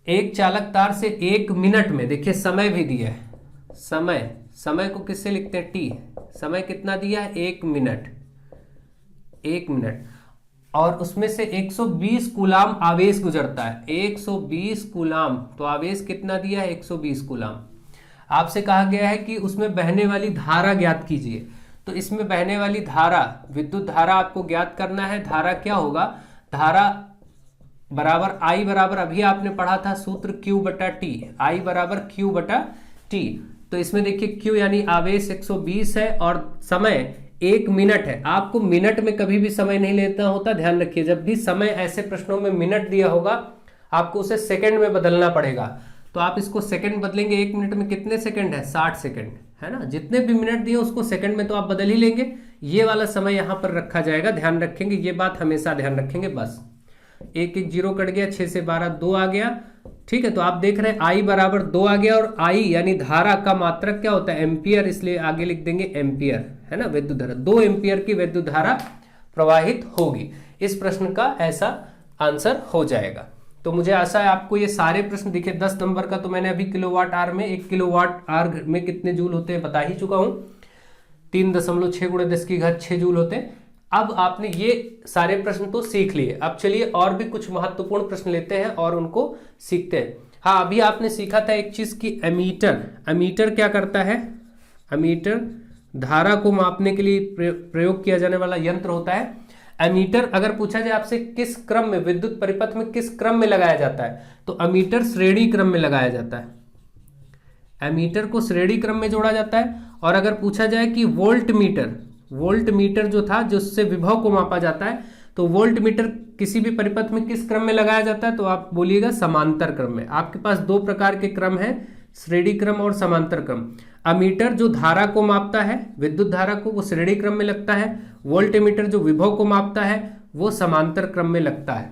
एक चालक तार से 1 मिनट में, देखिए समय भी दिया है, समय को किससे लिखते हैं? टी। समय कितना दिया है? 1 मिनट, 1 मिनट, और उसमें से 120 कूलाम आवेश गुजरता है, 120 कूलाम, तो आवेश कितना दिया है? 120 कूलाम। आपसे कहा गया है कि उसमें बहने वाली धारा ज्ञात कीजिए, तो इसमें बहने वाली धारा, विद्युत धारा आपको ज्ञात करना है। धारा क्या होगा? धारा बराबर I बराबर, अभी आपने पढ़ा था सूत्र Q बटा T, I बराबर Q बटा T। तो इसमें देखिए Q यानी आवेश 120 है और समय 1 मिनट है। आपको मिनट में कभी भी समय नहीं लेना होता, ध्यान रखिए। जब भी समय ऐसे प्रश्नों में मिनट दिया होगा, आपको उसे सेकंड में बदलना पड़ेगा। तो आप इसको सेकंड बदलेंगे, 1 मिनट में कितने सेकंड है? 60 सेकंड है ना। जितने भी मिनट दिए उसको सेकंड में तो आप बदल ही लेंगे। ये वाला समय यहाँ पर रखा जाएगा, ध्यान रखेंगे, ये बात हमेशा ध्यान रखेंगे। बस 1 1 जीरो कट गया, 6 से 12 2 आ गया। ठीक है, तो आप देख रहे हैं I बराबर 2 आ गया, और I यानी धारा का मात्रक क्या होता है? एम्पियर, इसलिए आगे लिख देंगे एम्पियर, है ना, विद्युत धारा। 2 एम्पियर की विद्युत धारा प्रवाहित होगी। इस प्रश्न का ऐसा आंसर हो जाएगा। तो मुझे आशा है आपको ये सारे प्रश्न दिखे। 10 नंबर का तो मैंने अभी किलोवाट आवर में, 1 किलोवाट आवर में कितने जूल होते हैं बता ही चुका हूं, 3.6 गुणे 10 की घात 6 जूल होते हैं। अब आपने ये सारे प्रश्न तो सीख लिए, अब चलिए और भी कुछ महत्वपूर्ण प्रश्न लेते हैं और उनको सीखते हैं। हाँ, अभी आपने सीखा था एक चीज की एमीटर क्या करता है? एमीटर धारा को मापने के लिए प्रयोग किया जाने वाला यंत्र होता है। एमीटर अगर पूछा जाए आपसे किस क्रम में, विद्युत परिपथ में किस क्रम में लगाया जाता है, तो एमीटर श्रेणी क्रम में लगाया जाता है। एमीटर को श्रेणी क्रम में जोड़ा जाता है। और अगर पूछा जाए कि वोल्ट मीटर जो था, जिससे विभव को मापा जाता है, तो वोल्ट मीटर किसी भी परिपथ में किस क्रम में लगाया जाता है, तो आप बोलिएगा समांतर क्रम में। आपके पास 2 प्रकार के क्रम हैं, श्रेणी क्रम और समांतर क्रम। अमीटर जो धारा को मापता है, विद्युत धारा को, वो श्रेणी क्रम में लगता है। वोल्ट एमीटर जो विभव को मापता है वो समांतर क्रम में लगता है।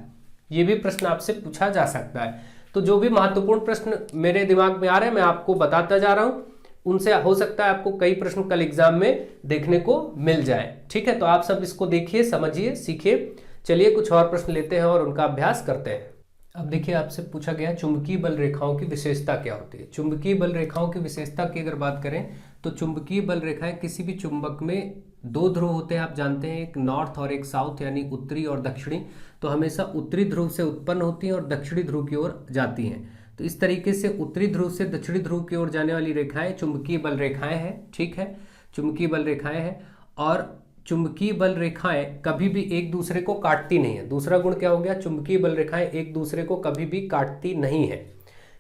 ये भी प्रश्न आपसे पूछा जा सकता है। तो जो भी महत्वपूर्ण प्रश्न मेरे दिमाग में आ रहे हैं मैं आपको बताता जा रहा हूं, उनसे हो सकता है आपको कई प्रश्न कल एग्जाम में देखने को मिल जाए। ठीक है, तो आप सब इसको देखिए, समझिए, सीखिए। चलिए कुछ और प्रश्न लेते हैं और उनका अभ्यास करते हैं। अब देखिए, आपसे पूछा गया चुंबकीय बल रेखाओं की विशेषता क्या होती है। चुंबकीय बल रेखाओं की विशेषता की अगर बात करें तो चुंबकीय बल रेखाएं किसी भी चुंबक में दो ध्रुव होते हैं, आप जानते हैं, एक नॉर्थ और एक साउथ, यानी उत्तरी और दक्षिणी। तो हमेशा उत्तरी ध्रुव से उत्पन्न होती हैं और दक्षिणी ध्रुव की ओर जाती हैं। तो इस तरीके से उत्तरी ध्रुव से दक्षिणी ध्रुव की ओर जाने वाली रेखाएं चुंबकीय बल रेखाएं हैं। ठीक है, चुंबकीय बल रेखाएं हैं। और चुंबकीय बल रेखाएं कभी भी एक दूसरे को काटती नहीं है। दूसरा गुण क्या हो गया, चुंबकीय बल रेखाएं एक दूसरे को कभी भी काटती नहीं है।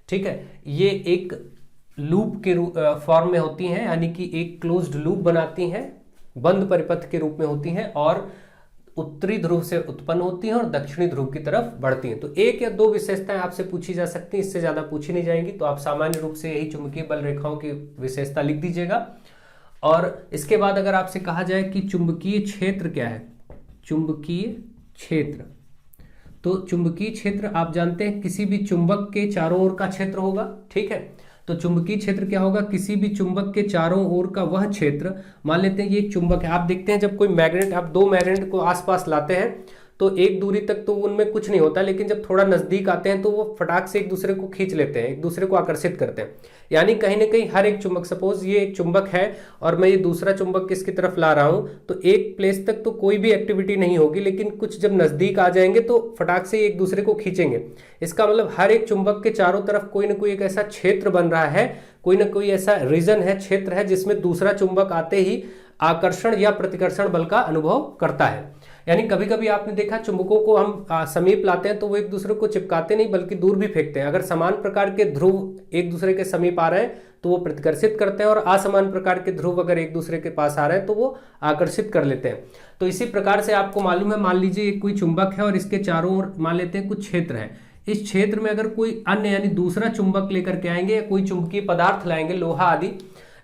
ठीक है, ये एक लूप के फॉर्म में होती हैं, यानी कि एक क्लोज्ड लूप बनाती हैं, बंद परिपथ के रूप में होती हैं और उत्तरी ध्रुव से उत्पन्न होती हैं और दक्षिणी ध्रुव की तरफ बढ़ती हैं। तो एक या दो विशेषताएं आपसे पूछी जा सकती हैं, इससे ज्यादा पूछी नहीं जाएंगी। तो आप सामान्य रूप से यही चुंबकीय बल रेखाओं की विशेषता लिख दीजिएगा। और इसके बाद अगर आपसे कहा जाए कि चुंबकीय क्षेत्र क्या है, चुंबकीय क्षेत्र, तो चुंबकीय क्षेत्र आप जानते हैं किसी भी चुंबक के चारों ओर का क्षेत्र होगा। ठीक है, तो चुंबकीय क्षेत्र क्या होगा, किसी भी चुंबक के चारों ओर का वह क्षेत्र। मान लेते हैं ये एक चुंबक है, आप देखते हैं जब कोई मैग्नेट, आप दो मैग्नेट को आसपास लाते हैं तो एक दूरी तक तो उनमें कुछ नहीं होता, लेकिन जब थोड़ा नजदीक आते हैं तो वो फटाक से एक दूसरे को खींच लेते हैं, एक दूसरे को आकर्षित करते हैं। यानी कहीं ना कहीं हर एक चुंबक, सपोज ये एक चुंबक है और मैं ये दूसरा चुंबक किसकी तरफ ला रहा हूं, तो एक प्लेस तक तो कोई भी एक्टिविटी नहीं होगी, लेकिन कुछ जब नजदीक आ जाएंगे तो फटाक से एक दूसरे को खींचेंगे। इसका मतलब हर एक चुंबक के चारों तरफ कोई ना कोई एक ऐसा क्षेत्र बन रहा है, कोई ना कोई ऐसा रीजन है, क्षेत्र है, जिसमें दूसरा चुंबक आते ही आकर्षण या प्रतिकर्षण बल का अनुभव करता है। यानी कभी कभी आपने देखा चुंबकों को हम समीप लाते हैं तो वो एक दूसरे को चिपकाते नहीं बल्कि दूर भी फेंकते हैं। अगर समान प्रकार के ध्रुव एक दूसरे के समीप आ रहे हैं तो वो प्रतिकर्षित करते हैं, और असमान प्रकार के ध्रुव अगर एक दूसरे के पास आ रहे हैं तो वो आकर्षित कर लेते हैं। तो इसी प्रकार से आपको मालूम है, मान लीजिए कोई चुंबक है और इसके चारों ओर मान लेते हैं कुछ क्षेत्र है। इस क्षेत्र में अगर कोई अन्य यानी दूसरा चुंबक लेकर के आएंगे या कोई चुंबकीय पदार्थ लाएंगे, लोहा आदि,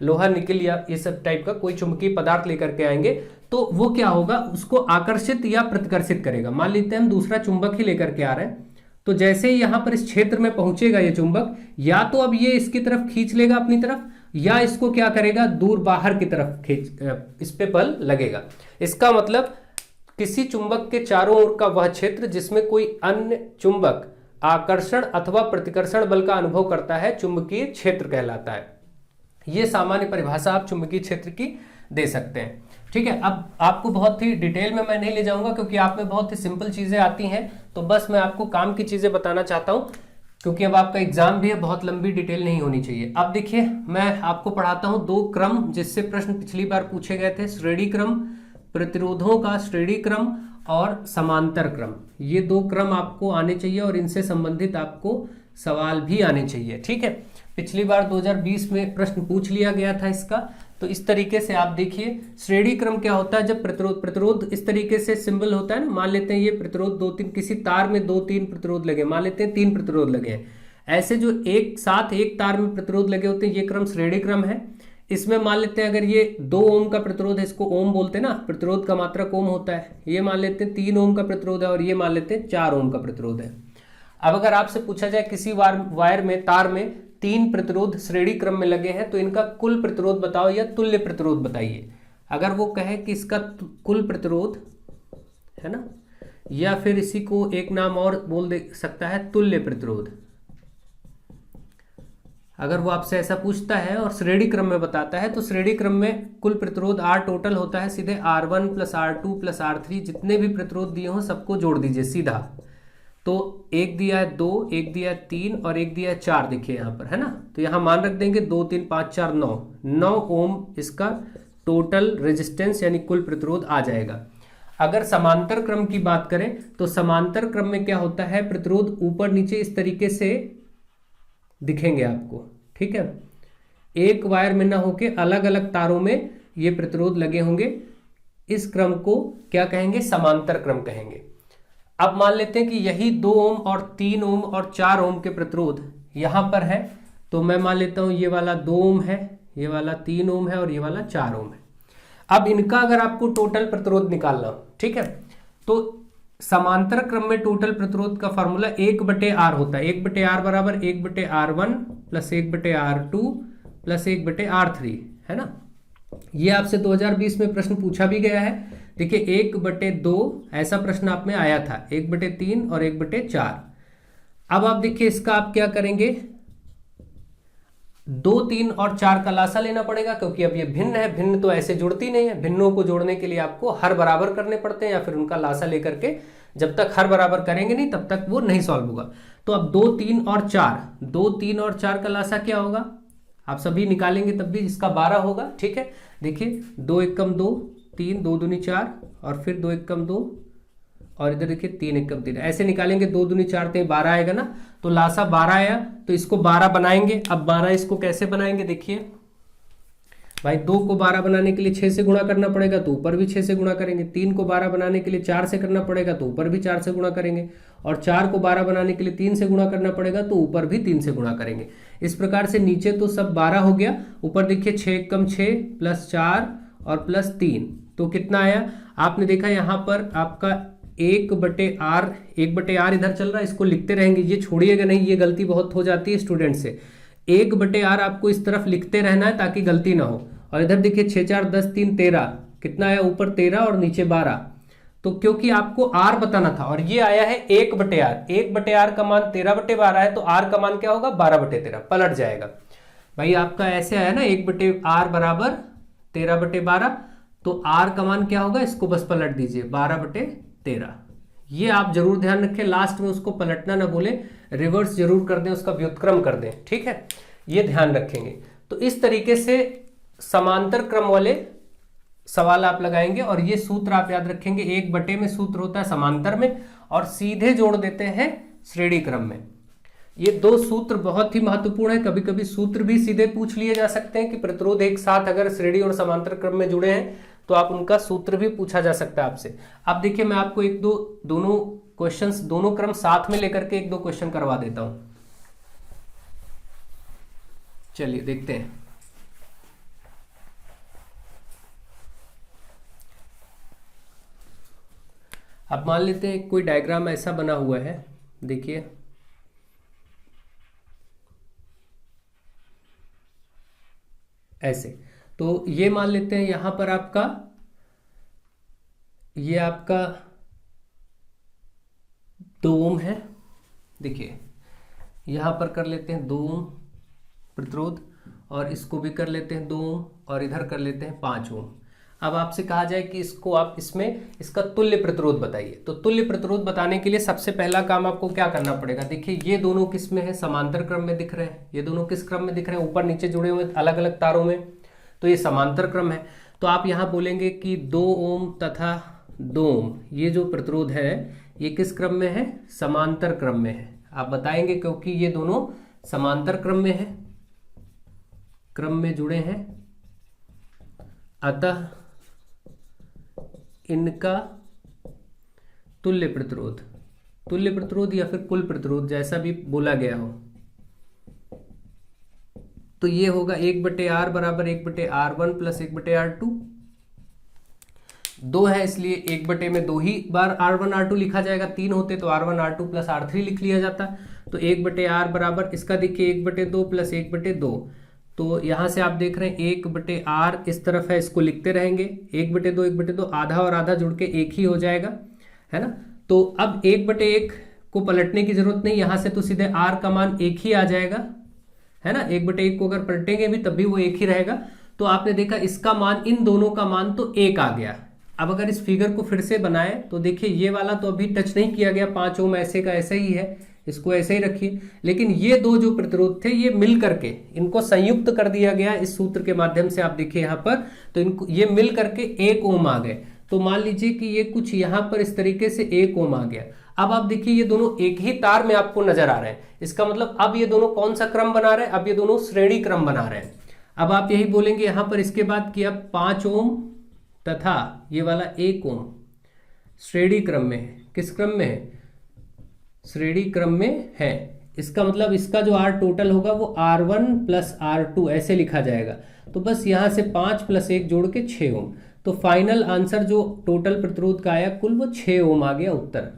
लोहा, निकल या ये सब टाइप का कोई चुंबकीय पदार्थ लेकर के आएंगे, तो वो क्या होगा, उसको आकर्षित या प्रतिकर्षित करेगा। मान लेते हैं हम दूसरा चुंबक ही लेकर के आ रहे हैं, तो जैसे ही यहां पर इस क्षेत्र में पहुंचेगा ये चुंबक, या तो अब ये इसकी तरफ खींच लेगा अपनी तरफ, या इसको क्या करेगा, दूर बाहर की तरफ खींच, इस पे बल लगेगा। इसका मतलब किसी चुंबक के चारों ओर का वह क्षेत्र जिसमें कोई अन्य चुंबक आकर्षण अथवा प्रतिकर्षण बल का अनुभव करता है, चुंबकीय क्षेत्र कहलाता है। ये सामान्य परिभाषा आप चुंबकीय क्षेत्र की दे सकते हैं। ठीक है, अब आपको बहुत ही डिटेल में मैं नहीं ले जाऊंगा क्योंकि आप में बहुत ही सिंपल चीजें आती हैं, तो बस मैं आपको काम की चीजें बताना चाहता हूं, क्योंकि अब आपका एग्जाम भी है, बहुत लंबी डिटेल नहीं होनी चाहिए। अब देखिए, मैं आपको पढ़ाता हूं दो क्रम जिससे प्रश्न पिछली बार पूछे गए थे, श्रेणी क्रम, प्रतिरोधों का श्रेणी क्रम और समांतर क्रम। ये दो क्रम आपको आने चाहिए और इनसे संबंधित आपको सवाल भी आने चाहिए। ठीक है, पिछली बार 2020 में प्रश्न पूछ लिया गया था इसका। तो इस तरीके से आप देखिए, श्रेणी क्रम क्या होता है, जब प्रतिरोध इस तरीके से सिंबल होता है ना, मान लेते हैं ये प्रतिरोध दो तीन, किसी तार में दो तीन प्रतिरोध लगे, मान लेते हैं तीन प्रतिरोध लगे हैं, ऐसे जो एक साथ एक तार में प्रतिरोध लगे होते हैं, ये क्रम श्रेणी क्रम है। इसमें मान लेते हैं अगर ये 2 ओम का प्रतिरोध है, इसको ओम बोलते हैं ना, प्रतिरोध का मात्रक ओम होता है। ये मान लेते हैं 3 ओम का प्रतिरोध है और ये मान लेते हैं 4 ओम का प्रतिरोध है। अब अगर आपसे पूछा जाए किसी वायर में, तार में 3 प्रतिरोध श्रेणी क्रम में लगे हैं, तो इनका कुल प्रतिरोध बताओ या तुल्य प्रतिरोध बताइए। अगर वो कहे कि इसका कुल प्रतिरोध है ना, या फिर इसी को एक नाम और बोल दे सकता है तुल्य प्रतिरोध, अगर वो आपसे ऐसा पूछता है और श्रेणी क्रम में बताता है, तो श्रेणी क्रम में कुल प्रतिरोध R टोटल होता है, सीधे R1 + R2 + R3, जितने भी प्रतिरोध दिए हों सबको जोड़ दीजिए सीधा। तो एक दिया है 2, एक दिया है 3 और एक दिया है 4, देखिए यहाँ पर है ना। तो यहाँ मान रख देंगे 2 3 5 4 9 ओम इसका टोटल रेजिस्टेंस यानी कुल प्रतिरोध आ जाएगा। अगर समांतर क्रम की बात करें तो समांतर क्रम में क्या होता है, प्रतिरोध ऊपर नीचे इस तरीके से दिखेंगे आपको। ठीक है, एक वायर में ना होके अलग अलग तारों में ये प्रतिरोध लगे होंगे। इस क्रम को क्या कहेंगे, समांतर क्रम कहेंगे। अब मान लेते हैं कि यही 2 ओम और 3 ओम और 4 ओम के प्रतिरोध यहां पर है, तो मैं मान लेता हूं ये वाला 2 ओम है, ये वाला 3 ओम है और ये वाला 4 ओम है। अब इनका अगर आपको टोटल प्रतिरोध निकालना हो, ठीक है, तो समांतर क्रम में टोटल प्रतिरोध का फॉर्मूला 1/R होता है। 1/R बराबर 1/R1 plus 1/R2 plus 1/R3, है ना। ये आपसे 2020 में प्रश्न पूछा भी गया है। देखिए 1/2 ऐसा प्रश्न आप में आया था, 1/3 और 1/4। अब आप देखिए इसका आप क्या करेंगे, 2, 3 और 4 का लासा लेना पड़ेगा, क्योंकि अब ये भिन्न है, भिन्न तो ऐसे जुड़ती नहीं है। भिन्नों को जोड़ने के लिए आपको हर बराबर करने पड़ते हैं, या फिर उनका लासा लेकर के जब तक हर बराबर करेंगे नहीं तब तक वो नहीं सॉल्व होगा। तो अब 2, 3 और 4, 2, 3 और 4 का लासा क्या होगा, आप सभी निकालेंगे तब भी इसका 12 होगा, ठीक है। देखिए 2 एकम 2, 3, 2 दूनी 4 और फिर 2 एकम 2 और इधर देखिए 3 एकम 3, ऐसे निकालेंगे। 2 दूनी 4 ते 12 आएगा ना, तो लासा 12 आया, तो इसको 12 बनाएंगे। अब 12 इसको कैसे बनाएंगे, देखिए भाई 2 को 12 बनाने के लिए 6 से गुणा करना पड़ेगा, तो ऊपर भी 6 से गुणा करेंगे। 3 को 12 बनाने के लिए 4 से करना पड़ेगा, तो ऊपर भी 4 से गुणा करेंगे। और 4 को 12 बनाने के लिए 3 से गुणा करना पड़ेगा, तो ऊपर भी 3 से गुणा करेंगे। इस प्रकार से नीचे तो सब 12 हो गया, ऊपर देखिए 6 एकम 6 प्लस 4 और प्लस 3, तो कितना आया। आपने देखा यहाँ पर आपका 1/R, 1/R इधर चल रहा है, इसको लिखते रहेंगे, ये छोड़िएगा नहीं, ये गलती बहुत हो जाती है स्टूडेंट से। 1/R आपको इस तरफ लिखते रहना है ताकि गलती ना हो। और इधर देखिए 6, 4, 10, 3, 13, कितना आया, ऊपर 13 और नीचे 12। तो क्योंकि आपको R बताना था और ये आया है 1/R, 1/R का मान 13/12 है, तो R का मान क्या होगा, 12/13, पलट जाएगा भाई। आपका ऐसे आया ना 1/R बराबर 13/12, तो R का मान क्या होगा, इसको बस पलट दीजिए 12/13। ये आप जरूर ध्यान रखें, लास्ट में उसको पलटना ना बोले, रिवर्स जरूर कर दें, उसका व्युत्क्रम कर दें, ठीक है, ये ध्यान रखेंगे। तो इस तरीके से समांतर क्रम वाले सवाल आप लगाएंगे, और ये सूत्र आप याद रखेंगे, 1/, में सूत्र होता है समांतर में, और सीधे जोड़ देते हैं श्रेणी क्रम में। ये 2 सूत्र बहुत ही महत्वपूर्ण है। कभी कभी सूत्र भी सीधे पूछ लिए जा सकते हैं कि प्रतिरोध एक साथ अगर श्रेणी और समांतर क्रम में जुड़े हैं तो आप उनका सूत्र भी पूछा जा सकता है आपसे। अब देखिए मैं आपको दोनों क्वेश्चंस, दोनों क्रम साथ में लेकर के 1-2 क्वेश्चन करवा देता हूं। चलिए देखते हैं। अब मान लेते हैं कोई डायग्राम ऐसा बना हुआ है, देखिए ऐसे। तो ये मान लेते हैं यहां पर ये आपका 2 ओम है। देखिए यहां पर कर लेते हैं 2 ओम प्रतिरोध, और इसको भी कर लेते हैं 2 ओम, और इधर कर लेते हैं 5 ओम। अब आपसे कहा जाए कि इसको आप इसका तुल्य प्रतिरोध बताइए। तो तुल्य प्रतिरोध बताने के लिए सबसे पहला काम आपको क्या करना पड़ेगा, देखिए ये दोनों किस में है, समांतर क्रम में दिख रहे हैं। ये दोनों किस क्रम में दिख रहे हैं, ऊपर नीचे जुड़े हुए अलग अलग तारों में, तो ये समांतर क्रम है। तो आप यहाँ बोलेंगे कि 2 ओम तथा 2 ओम, ये जो प्रतिरोध है ये किस क्रम में है, समांतर क्रम में है। आप बताएंगे क्योंकि ये दोनों समांतर क्रम में है, क्रम में जुड़े हैं, अतः इनका तुल्य प्रतिरोध या फिर कुल प्रतिरोध, जैसा भी बोला गया हो, तो ये होगा 1/R बराबर 1/R1 प्लस 1/R2। 2 है इसलिए 1 में 2 ही बार R1 R2 लिखा जाएगा, 3 होते तो R1 R2 प्लस R3 लिख लिया जाता। तो 1/R बराबर इसका देखिए 1/2 प्लस 1/2। तो यहां से आप देख रहे हैं 1/R इस तरफ है, इसको लिखते रहेंगे। 1/2 1/2 आधा और आधा जुड़ के 1 ही हो जाएगा, है ना। तो अब 1/1 को पलटने की जरूरत नहीं, यहां से तो सीधे R का मान 1 ही आ जाएगा, है ना। 1/1 को अगर पलटेंगे भी तब भी वो 1 ही रहेगा। तो आपने देखा इसका मान, इन दोनों का मान तो 1 आ गया। अब अगर इस फिगर को फिर से बनाए तो देखिए ये वाला तो अभी टच नहीं किया गया, 5 ओम ऐसे का ऐसे ही है, इसको ऐसे ही रखिए। लेकिन ये 2 जो प्रतिरोध थे ये मिल करके इनको संयुक्त कर दिया गया इस सूत्र के माध्यम से। आप देखिए यहाँ पर तो इनको ये मिल करके 1 ओम आ गए। तो मान लीजिए कि ये कुछ यहाँ पर इस तरीके से 1 ओम आ गया। अब आप देखिए ये दोनों एक ही तार में आपको नजर आ रहे हैं, इसका मतलब अब ये दोनों कौन सा क्रम बना रहे हैं, अब ये दोनों श्रेणी क्रम बना रहे हैं। अब आप यही बोलेंगे यहाँ पर इसके बाद कि अब 5 ओम तथा ये वाला 1 ओम श्रेणी क्रम में है। किस क्रम में है, श्रेणी क्रम में है। इसका मतलब इसका जो R टोटल होगा वो R1 प्लस R2 ऐसे लिखा जाएगा। तो बस यहाँ से 5 प्लस 1 जोड़ के 6 ओम। तो फाइनल आंसर जो टोटल प्रतिरोध का आया कुल वो 6 ओम आ गया उत्तर।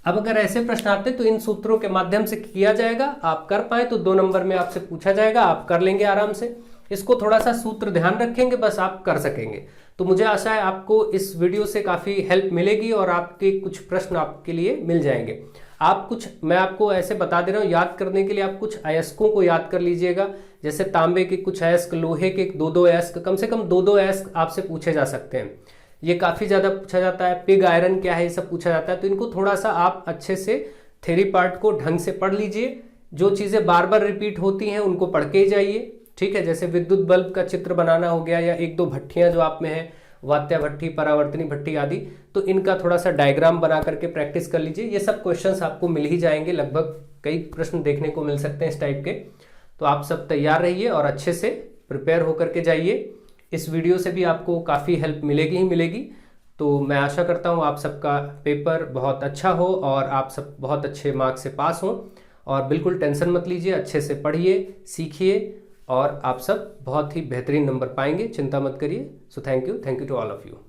अब अगर ऐसे प्रश्न आते तो इन सूत्रों के माध्यम से किया जाएगा, आप कर पाए तो 2 नंबर में आपसे पूछा जाएगा, आप कर लेंगे आराम से। इसको थोड़ा सा सूत्र ध्यान रखेंगे, बस आप कर सकेंगे। तो मुझे आशा है आपको इस वीडियो से काफ़ी हेल्प मिलेगी और आपके कुछ प्रश्न आपके लिए मिल जाएंगे। आप कुछ, मैं आपको ऐसे बता दे रहा हूँ, याद करने के लिए आप कुछ अयस्कों को याद कर लीजिएगा। जैसे तांबे के कुछ अयस्क, लोहे के 2-2 अयस्क, कम से कम 2-2 अयस्क आपसे पूछे जा सकते हैं। ये काफ़ी ज़्यादा पूछा जाता है। पिग आयरन क्या है, ये सब पूछा जाता है। तो इनको थोड़ा सा आप अच्छे से थ्योरी पार्ट को ढंग से पढ़ लीजिए। जो चीज़ें बार बार रिपीट होती हैं उनको पढ़ के ही जाइए, ठीक है। जैसे विद्युत बल्ब का चित्र बनाना हो गया, या 1-2 भट्टियाँ जो आप में है, वात्या भट्टी, परावर्तनी भट्टी आदि, तो इनका थोड़ा सा डायग्राम बना करके प्रैक्टिस कर लीजिए। ये सब क्वेश्चंस आपको मिल ही जाएंगे, लगभग कई प्रश्न देखने को मिल सकते हैं इस टाइप के। तो आप सब तैयार रहिए और अच्छे से प्रिपेयर होकर के जाइए। इस वीडियो से भी आपको काफ़ी हेल्प मिलेगी ही मिलेगी। तो मैं आशा करता हूँ आप सबका पेपर बहुत अच्छा हो और आप सब बहुत अच्छे मार्क्स से पास हों। और बिल्कुल टेंशन मत लीजिए, अच्छे से पढ़िए, सीखिए और आप सब बहुत ही बेहतरीन नंबर पाएंगे, चिंता मत करिए। So thank you to all of you.